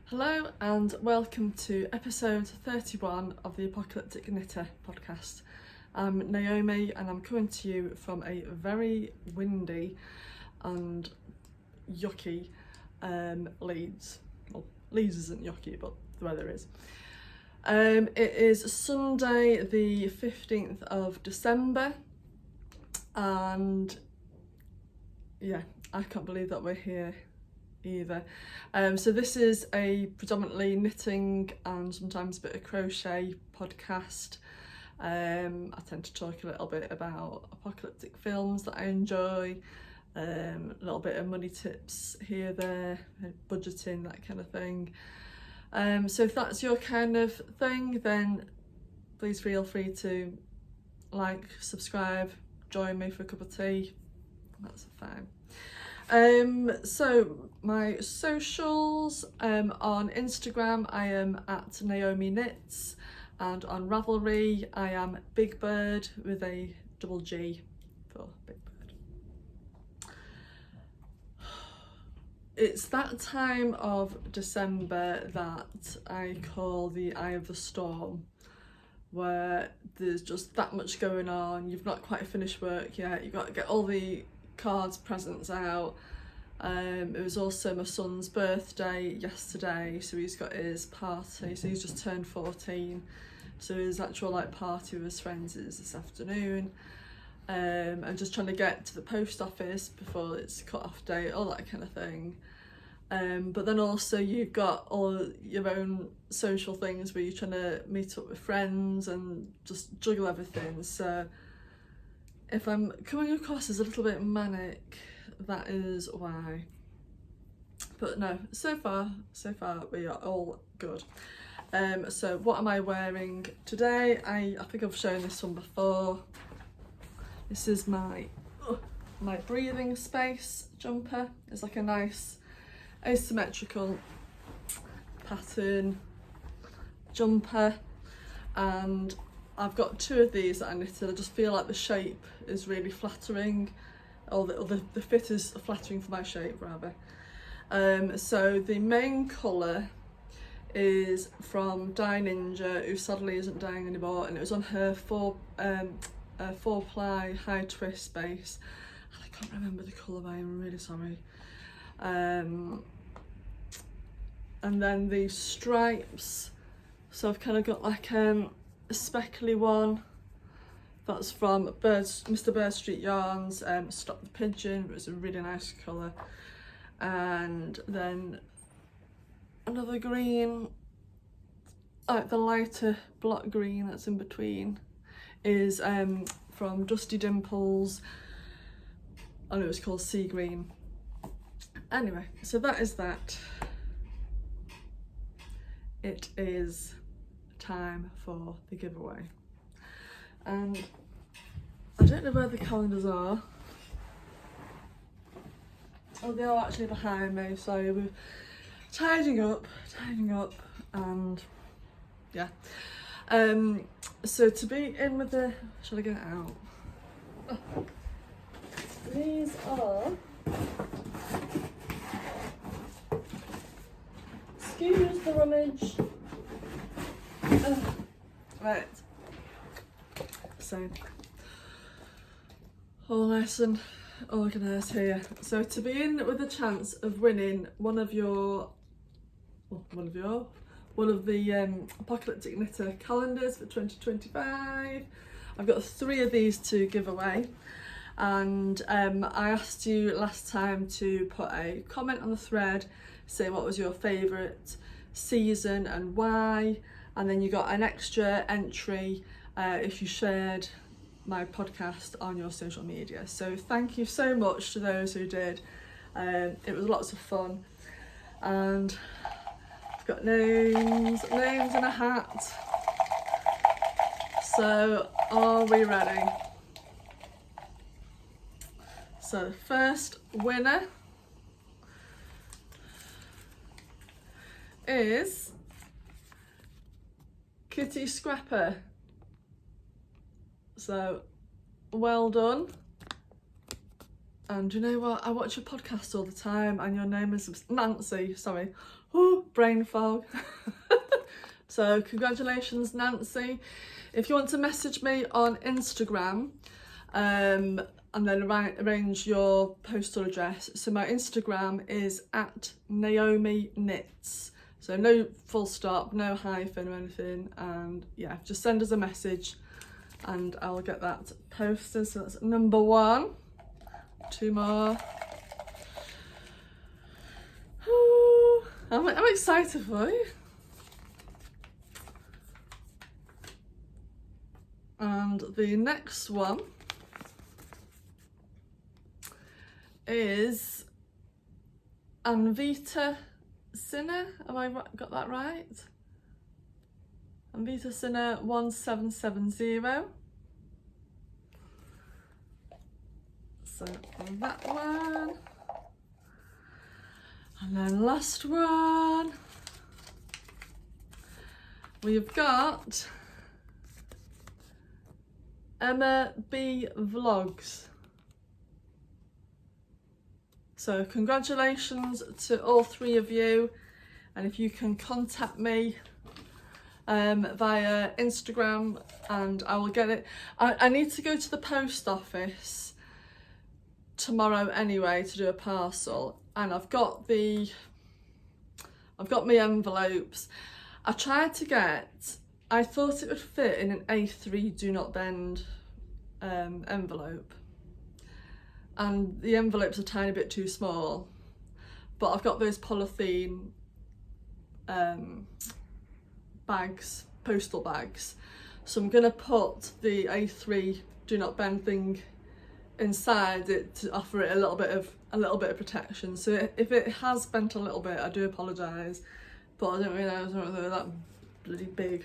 Hello and welcome to episode 31 of the Apocalyptic Knitter podcast. I'm Naomi and I'm coming to you from a very windy and yucky Leeds. Well, Leeds isn't yucky, but the weather is. It is Sunday the 15th of December and yeah, I can't believe that we're here either. So this is a predominantly knitting and sometimes a bit of crochet podcast. I tend to talk a little bit about apocalyptic films that I enjoy, a little bit of money tips here, there, budgeting, that kind of thing. So if that's your kind of thing, then please feel free to like, subscribe, join me for a cup of tea, that's fine. So my socials, on Instagram I am at Naomi Knits, and on Ravelry I am Big Bird with a double G for Big Bird. It's that time of December that I call the eye of the storm, where there's just that much going on. You've not quite finished work yet, you've got to get all the cards, presents out. It was also my son's birthday yesterday, so he's got his party, so he's just turned 14, so his actual party with his friends is this afternoon. I'm just trying to get to the post office before it's cut off date, all that kind of thing. But then also you've got all your own social things where you're trying to meet up with friends and just juggle everything. So if I'm coming across as a little bit manic, that is why. But no, so far we are all good. So what am I wearing today? I think I've shown this one before. This is my breathing space jumper. It's like a nice asymmetrical pattern jumper, and I've got two of these that I knitted. I just feel like the shape is really flattering, or the fit is flattering for my shape rather. So the main colour is from Dye Ninja, who sadly isn't dyeing anymore, and it was on her 4-ply high twist base. I can't remember the colour, I'm really sorry. And then the stripes, so I've kind of got like a speckly one. That's from Mr. Bird Street Yarns, Stop the Pigeon. It was a really nice colour. And then another green, like the lighter block green that's in between, is from Dusty Dimples, and it was called Sea Green. Anyway, so that is that. It is time for the giveaway. And I don't know where the calendars are. Oh, they are actually behind me, so we're tidying up, and yeah. So to be in with the, shall I get it out? Oh. These are, excuse the rummage. Right. So, all nice and organised here. So to be in with a chance of winning one of the Apocalyptic Knitter calendars for 2025, I've got 3 of these to give away. And I asked you last time to put a comment on the thread, say what was your favourite season and why, and then you got an extra entry if you shared my podcast on your social media. So thank you so much to those who did. It was lots of fun, and I've got names in a hat. So are we ready? So the first winner is Kitty Scrapper. So well done. And you know what? I watch your podcast all the time, and your name is Nancy. Sorry. Ooh, brain fog. So congratulations, Nancy. If you want to message me on Instagram, and then arrange your postal address. So my Instagram is @NaomiKnits. So no full stop, no hyphen or anything. And yeah, just send us a message and I'll get that posted. So that's number 1. 2 more. I'm excited for you. And the next one is Anvita Sinner. Have I got that right? Anvita Sinner 1770. So that one. And then last one. We've got Emma B Vlogs. So congratulations to all 3 of you, and if you can contact me via Instagram and I will get it. I need to go to the post office tomorrow anyway to do a parcel, and I've got my envelopes. I tried to get, I thought it would fit in an A3 do not bend envelope, and the envelope's a tiny bit too small, but I've got those polythene bags, postal bags, so I'm gonna put the A3 do not bend thing inside it to offer it a little bit of protection. So if it has bent a little bit, I do apologise, but I don't realise they're that bloody big.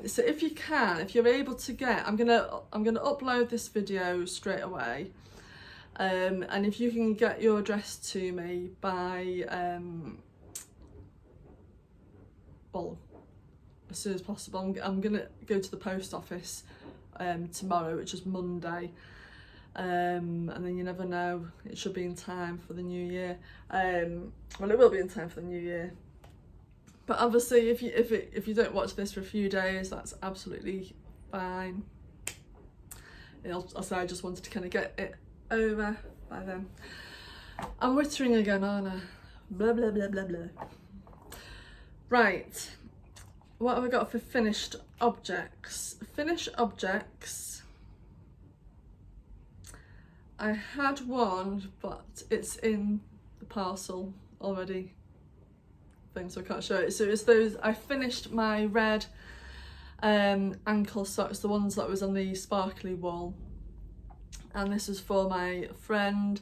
So if you can, if you're able to get, I'm gonna upload this video straight away, and if you can get your address to me by well, as soon as possible. I'm gonna go to the post office tomorrow, which is Monday, and then you never know, it should be in time for the new year. Well, it will be in time for the new year, but obviously if you don't watch this for a few days, that's absolutely fine. I just wanted to kind of get it over by then. I'm wittering again, aren't I? Blah blah blah blah blah. Right, what have I got for finished objects? Finished objects, I had one, but it's in the parcel already thing, so I can't show it. So it's those, I finished my red ankle socks, the ones that was on the sparkly wool, and this is for my friend.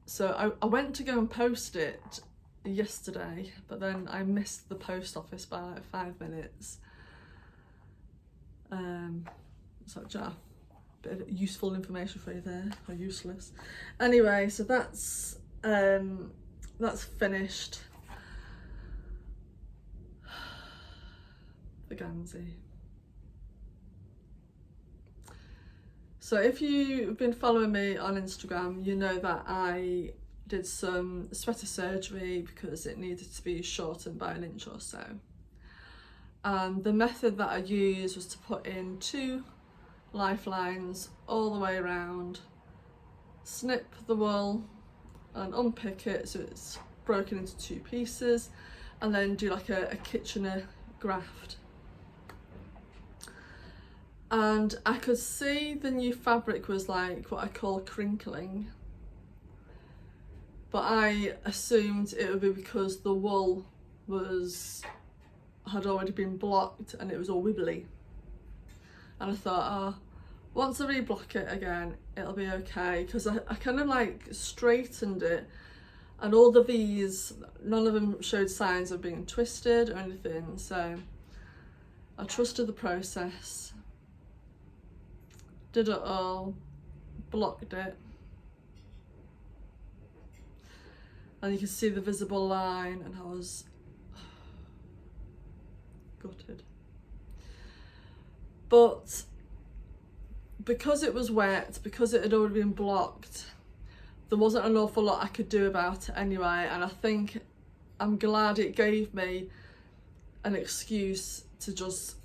So I went to go and post it yesterday, but then I missed the post office by like 5 minutes. So a bit of useful information for you there, or useless. Anyway, so that's finished. The Gansey. So if you've been following me on Instagram, you know that I did some sweater surgery because it needed to be shortened by 1 inch or so. And the method that I used was to put in 2 lifelines all the way around, snip the wool and unpick it so it's broken into 2 pieces, and then do like a Kitchener graft. And I could see the new fabric was like what I call crinkling, but I assumed it would be because the wool had already been blocked and it was all wibbly. And I thought, once I reblock it again, it'll be okay, because I kind of like straightened it, and all the V's, none of them showed signs of being twisted or anything, so I trusted the process, did it all, blocked it, and you can see the visible line, and I was gutted. But because it was wet, because it had already been blocked, there wasn't an awful lot I could do about it anyway, and I think I'm glad it gave me an excuse to just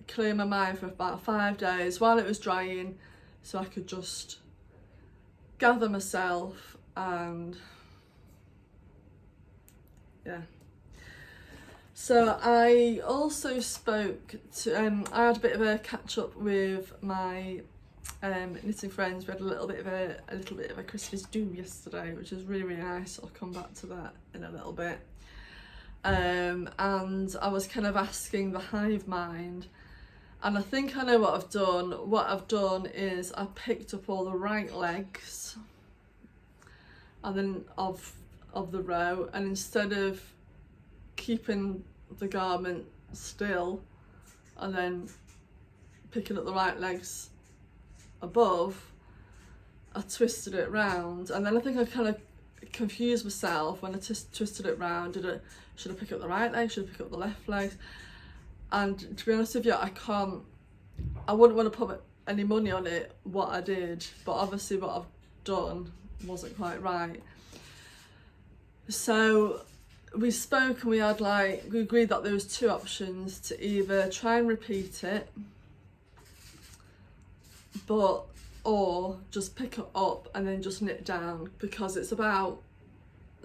clear my mind for about 5 days while it was drying, so I could just gather myself and yeah. So I also spoke to, I had a bit of a catch up with my knitting friends. We had a little bit of a Christmas do yesterday, which was really, really nice. I'll come back to that in a little bit. And I was kind of asking the hive mind, and I think I know what I've done. What I've done is I picked up all the right legs and then of the row, and instead of keeping the garment still and then picking up the right legs above, I twisted it round, and then I think I kind of confused myself when I twisted it round. Should I pick up the right leg? Should I pick up the left leg? And to be honest with you, I wouldn't want to put any money on it what I did, but obviously what I've done wasn't quite right. So we spoke, and we agreed that there was two options: to either try and repeat it, or just pick it up and then just knit down, because it's about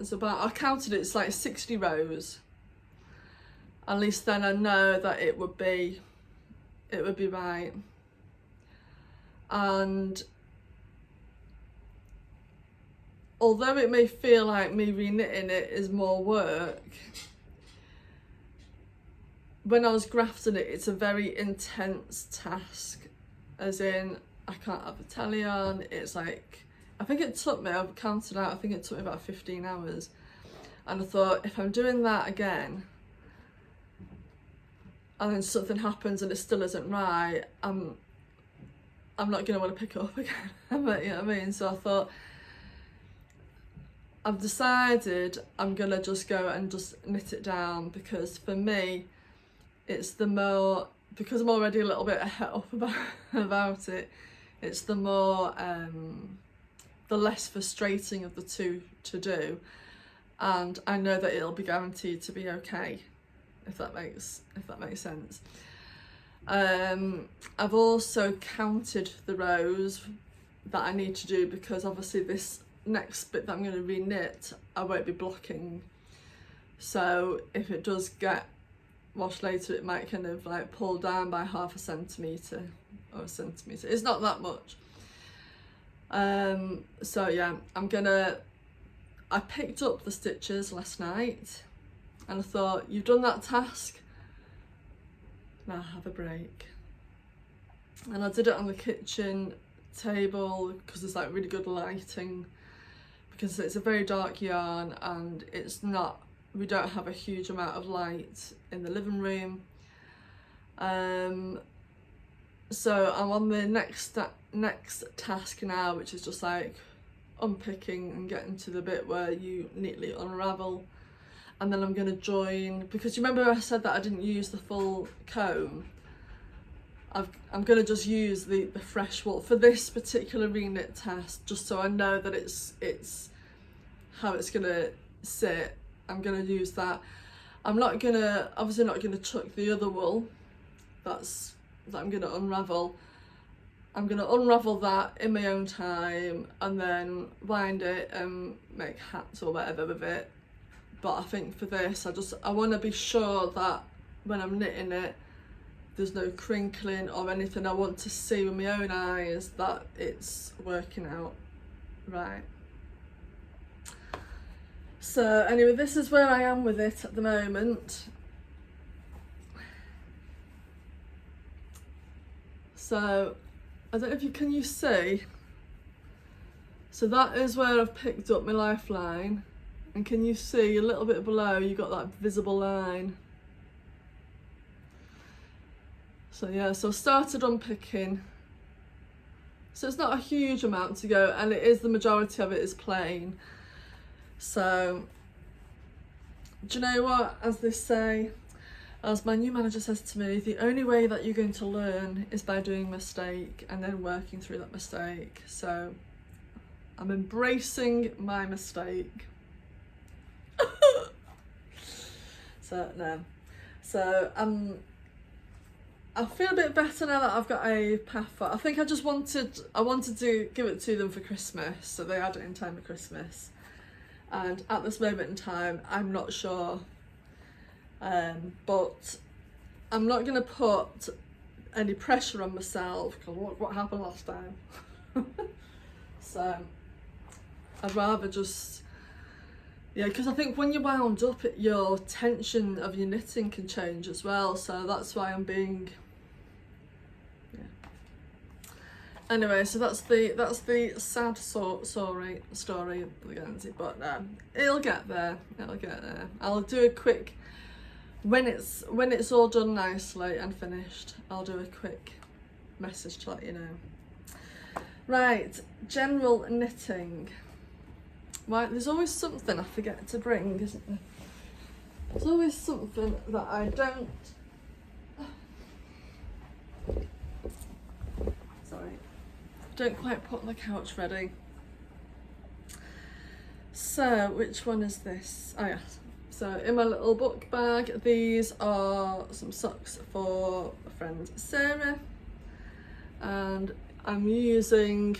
I counted it's like 60 rows. At least then I know that it would be right. And although it may feel like me reknitting it is more work, when I was grafting it, it's a very intense task, as in I can't have the telly on. It's like, I think it took me, I've counted out, I think it took me about 15 hours. And I thought, if I'm doing that again and then something happens and it still isn't right, I'm not going to want to pick it up again. You know what I mean? So I thought, I've decided I'm going to just go and just knit it down, because for me, it's the more, because I'm already a little bit het up about it, it's the more, the less frustrating of the two to do, and I know that it'll be guaranteed to be okay, if that makes sense. I've also counted the rows that I need to do, because obviously this next bit that I'm going to reknit, I won't be blocking, so if it does get washed later, it might kind of like pull down by 0.5 centimetre or 1 centimetre. It's not that much. So yeah, I picked up the stitches last night, and I thought, you've done that task, now have a break. And I did it on the kitchen table, because there's like really good lighting, because it's a very dark yarn, and we don't have a huge amount of light in the living room. So I'm on the next task now, which is just like unpicking and getting to the bit where you neatly unravel, and then I'm going to join, because you remember I said that I didn't use the full comb. I'm going to just use the fresh wool for this particular reknit task, just so I know that it's how it's going to sit. I'm going to use that. I'm obviously not going to chuck the other wool that I'm going to unravel. I'm going to unravel that in my own time, and then wind it and make hats or whatever with it. But I think for this, I want to be sure that when I'm knitting it, there's no crinkling or anything. I want to see with my own eyes that it's working out right. So anyway, this is where I am with it at the moment. So I don't know if can you see? So that is where I've picked up my lifeline, and can you see a little bit below, you got that visible line. So yeah, so I started unpicking. So it's not a huge amount to go, and the majority of it is plain. So, do you know what, as they say, As my new manager says to me, the only way that you're going to learn is by doing a mistake and then working through that mistake. So I'm embracing my mistake. So no. So I feel a bit better now that I've got a path for. I think I wanted to give it to them for Christmas, so they had it in time for Christmas. And at this moment in time, I'm not sure. But I'm not going to put any pressure on myself because look what happened last time. So I'd rather just, yeah, because I think when you're wound up, your tension of your knitting can change as well. So that's why I'm being, yeah. Anyway, so that's the sad story of the Gansey, but it'll get there. It'll get there. I'll do a quick. When it's all done nicely and finished, I'll do a quick message to let you know. Right, general knitting. Right, there's always something I forget to bring, isn't there? There's always something that I don't quite put on the couch ready. So, which one is this? Oh yes. So in my little book bag, these are some socks for my friend Sarah, and I'm using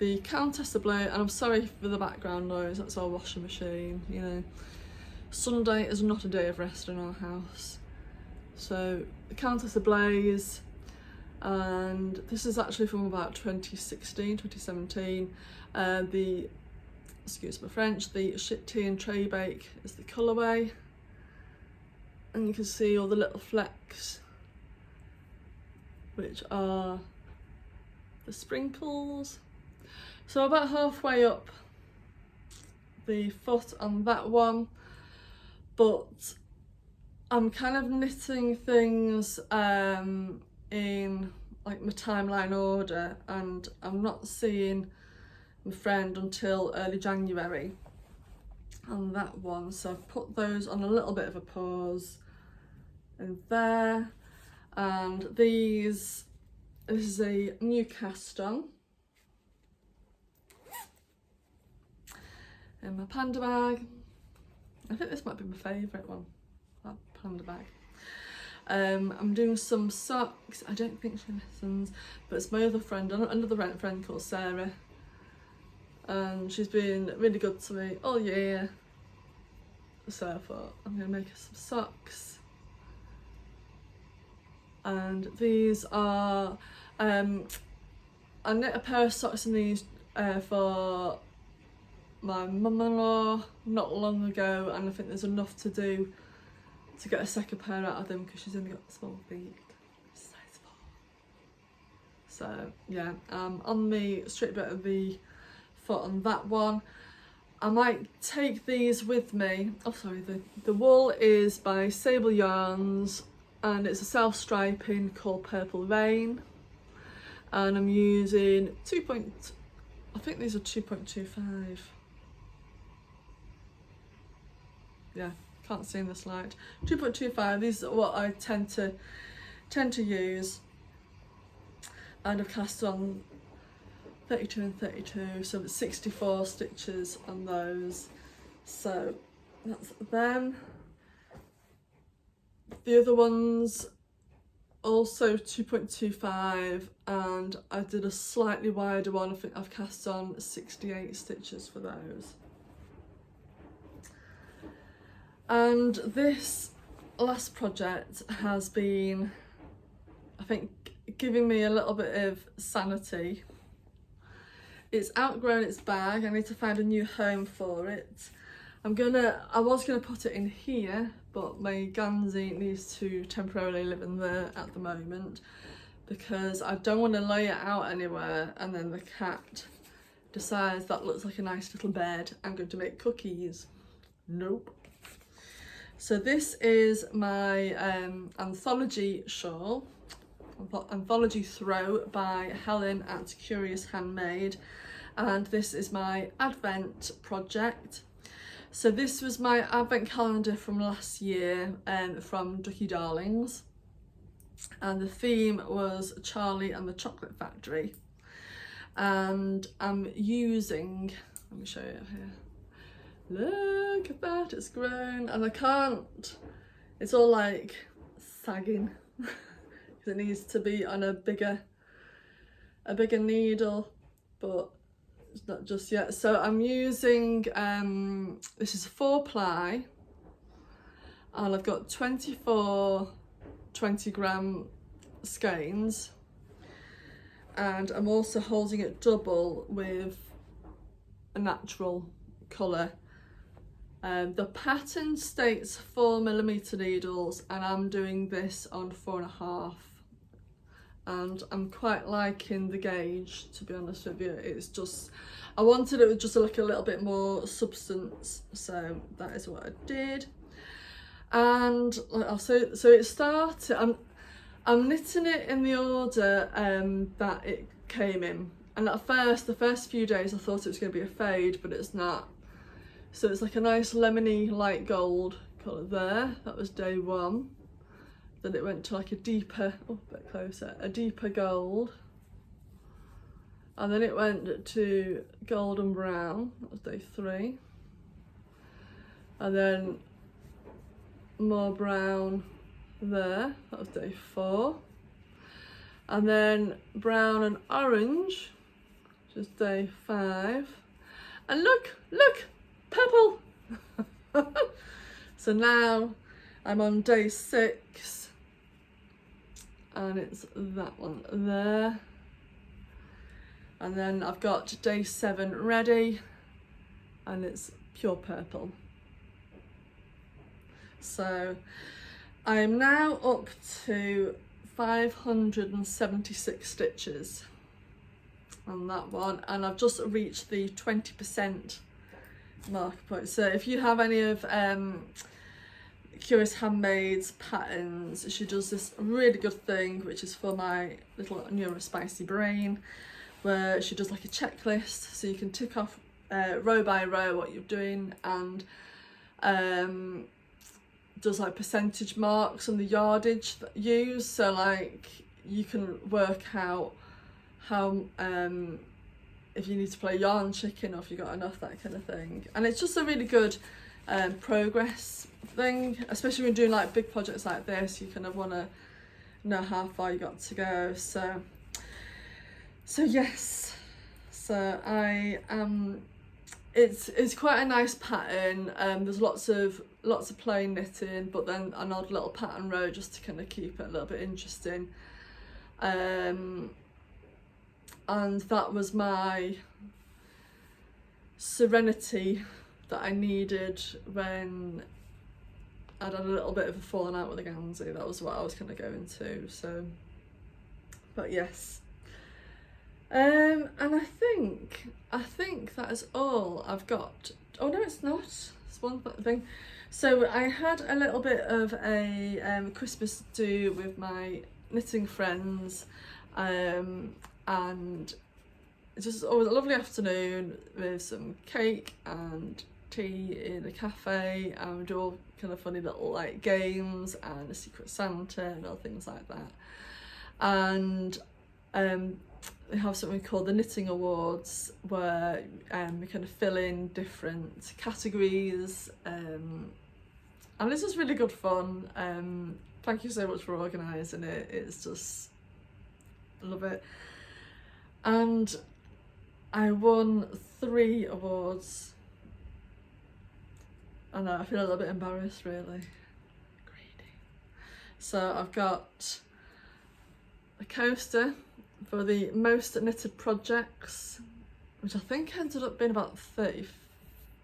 the Countess of Blue, and I'm sorry for the background noise, that's our washing machine, you know. Sunday is not a day of rest in our house. So the Countess of Blaze, and this is actually from about 2016, 2017. Excuse my French, the Shit Tea and Tray Bake is the colourway, and you can see all the little flecks, which are the sprinkles. So about halfway up the foot on that one, but I'm kind of knitting things in like my timeline order, and I'm not seeing my friend until early January on that one, so I've put those on a little bit of a pause in there. And this is a new cast on in my panda bag. I think this might be my favourite one, that panda bag. I'm doing some socks. I don't think she listens, but it's my other friend, another friend called Sarah, and she's been really good to me all year, so I thought I'm going to make her some socks. And these are, I knit a pair of socks in these for my mum-in-law not long ago, and I think there's enough to do to get a second pair out of them because she's only got small feet, size 4. So yeah, on the straight bit of the foot on that one. I might take these with me. Oh sorry, the wool is by Sable Yarns, and it's a self-striping called Purple Rain, and I'm using I think these are 2.25. Yeah, can't see in the slide. 2.25. These are what I tend to use, and I've cast on 32 and 32, so it's 64 stitches on those. So that's them. The other ones also 2.25, and I did a slightly wider one. I think I've cast on 68 stitches for those. And this last project has been, I think, giving me a little bit of sanity. It's outgrown its bag. I need to find a new home for it. I was gonna put it in here, but my Gansey needs to temporarily live in there at the moment because I don't want to lay it out anywhere and then the cat decides that looks like a nice little bed, I'm going to make cookies. Nope. So this is my anthology shawl, anthology throw by Helen at Curious Handmade, and this is my Advent project. So this was my advent calendar from last year, from Ducky Darlings, and the theme was Charlie and the Chocolate Factory. And I'm using, let me show you here. Look at that, it's grown, and I can't, it's all like sagging because it needs to be on a bigger needle, but it's not just yet. So I'm using, this is 4-ply, and I've got 24 20-gram skeins, and I'm also holding it double with a natural colour. The pattern states 4mm needles, and I'm doing this on 4.5, and I'm quite liking the gauge, to be honest with you. It's just, I wanted it with just like a little bit more substance, so that is what I did. And so it started, I'm knitting it in the order that it came in, and at first, the first few days I thought it was going to be a fade, but it's not. So it's like a nice lemony light gold colour there. That was day 1. Then it went to like a deeper, oh, a bit closer, a deeper gold. And then it went to golden brown, that was day 3. And then more brown there, that was day 4. And then brown and orange, which is day 5. And look, purple! So now I'm on day 6, and it's that one there. And then I've got day 7 ready, and it's pure purple. So I'm now up to 576 stitches on that one, and I've just reached the 20% marker point. So if you have any of Curious Handmaid's patterns, she does this really good thing, which is for my little neurospicy brain, where she does like a checklist, so you can tick off row by row what you're doing, and does like percentage marks on the yardage that you use, so like you can work out how if you need to play yarn chicken, or if you got enough, that kind of thing. And it's just a really good progress thing, especially when you're doing like big projects like this. You kind of want to know how far you got to go. So yes, so I it's quite a nice pattern. There's lots of plain knitting, but then an odd little pattern row just to kind of keep it a little bit interesting. And that was my serenity that I needed when I'd had a little bit of a falling out with the Gansey. That was what I was kind of going to. So, but yes. And I think that is all I've got. Oh no, it's not. It's one thing. So I had a little bit of a Christmas do with my knitting friends, and it was always a lovely afternoon with some cake and tea in a cafe, and we do all kind of funny little like games and a Secret Santa and all things like that. And we have something called the Knitting Awards, where we kind of fill in different categories, and this was really good fun. Thank you so much for organising it. It's just, I love it. And I won 3 awards. I know, I feel a little bit embarrassed, really. Greedy. So I've got a coaster for the most knitted projects, which I think ended up being about 30,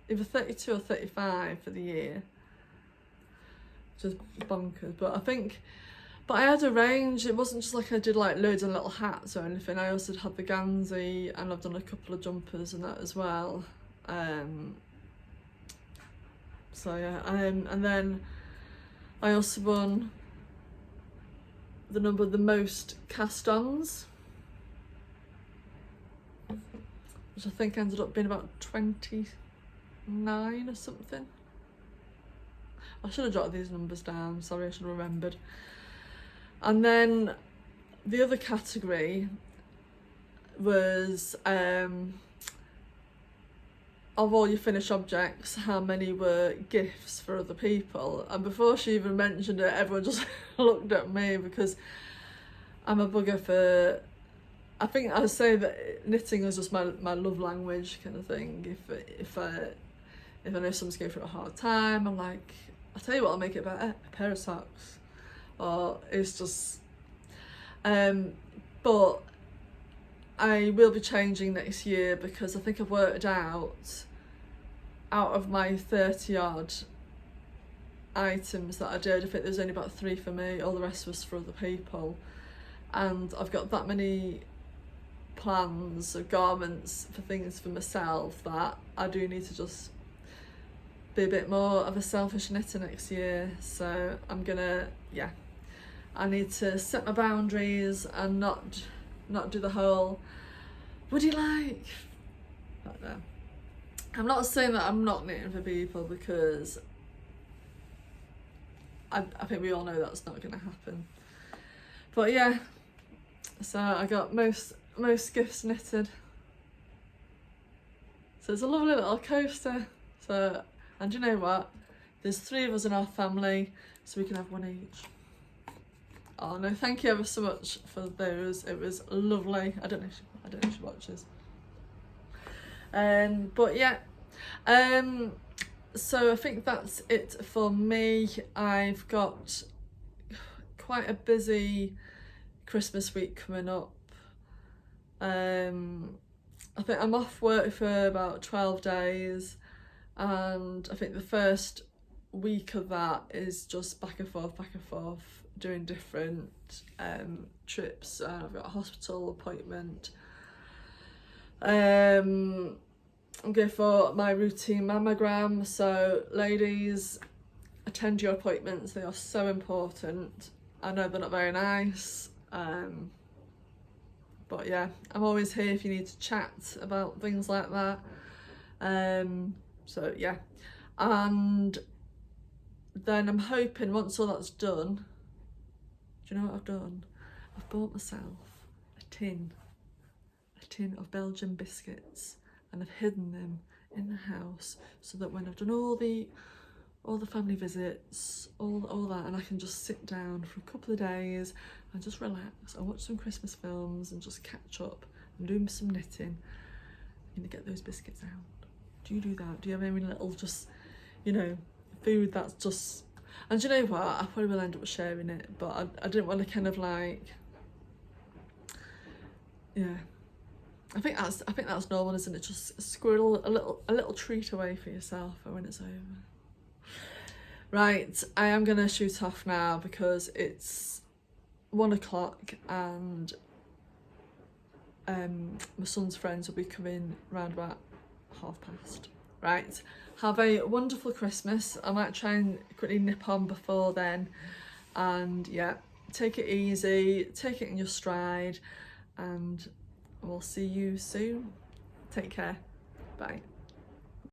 either 32 or 35 for the year, which is bonkers. But I had a range. It wasn't just like I did like loads of little hats or anything. I also had the Gansey, and I've done a couple of jumpers and that as well. So yeah, and then I also won the most cast-ons, which I think ended up being about 20 9 or something. I should have jotted these numbers down, sorry, I should have remembered. And then the other category was of all your finished objects, how many were gifts for other people. And before she even mentioned it, everyone just looked at me, because I'm a bugger for, I think I say that knitting is just my love language kind of thing. If I know someone's going through a hard time, I'm like, I'll tell you what, I'll make it better, a pair of socks. Or it's just, but I will be changing next year, because I think I've worked out of my 30 odd items that I did, I think there's only about 3 for me, all the rest was for other people. And I've got that many plans of garments for things for myself that I do need to just be a bit more of a selfish knitter next year. So I'm gonna, yeah, I need to set my boundaries and not do the whole, would you like, I don't know. I'm not saying that I'm not knitting for people, because I think we all know that's not going to happen. But yeah, so I got most gifts knitted. So it's a lovely little coaster. So, and you know what? There's 3 of us in our family, so we can have one each. Oh no, thank you ever so much for those. It was lovely. I don't know if she watches. But yeah, so I think that's it for me. I've got quite a busy Christmas week coming up. I think I'm off work for about 12 days, and I think the first week of that is just back and forth, doing different trips. I've got a hospital appointment. I'm going for my routine mammogram, so ladies, attend your appointments, they are so important. I know they're not very nice, but yeah, I'm always here if you need to chat about things like that. So yeah, and then I'm hoping once all that's done, do you know what I've done? I've bought myself a tin of Belgian biscuits, and I've hidden them in the house, so that when I've done all the family visits, all that, and I can just sit down for a couple of days and just relax and watch some Christmas films and just catch up and do some knitting. I'm gonna get those biscuits out. Do you do that? Do you have any little, just, you know, food that's just, and do you know what, I probably will end up sharing it, but I didn't want to kind of like, yeah, I think that's normal, isn't it? Just squirrel a little treat away for yourself for when it's over. Right, I am gonna shoot off now because it's 1 o'clock and my son's friends will be coming round about past. Right, have a wonderful Christmas. I might try and quickly nip on before then, and yeah, take it easy, take it in your stride, and we'll see you soon. Take care. Bye.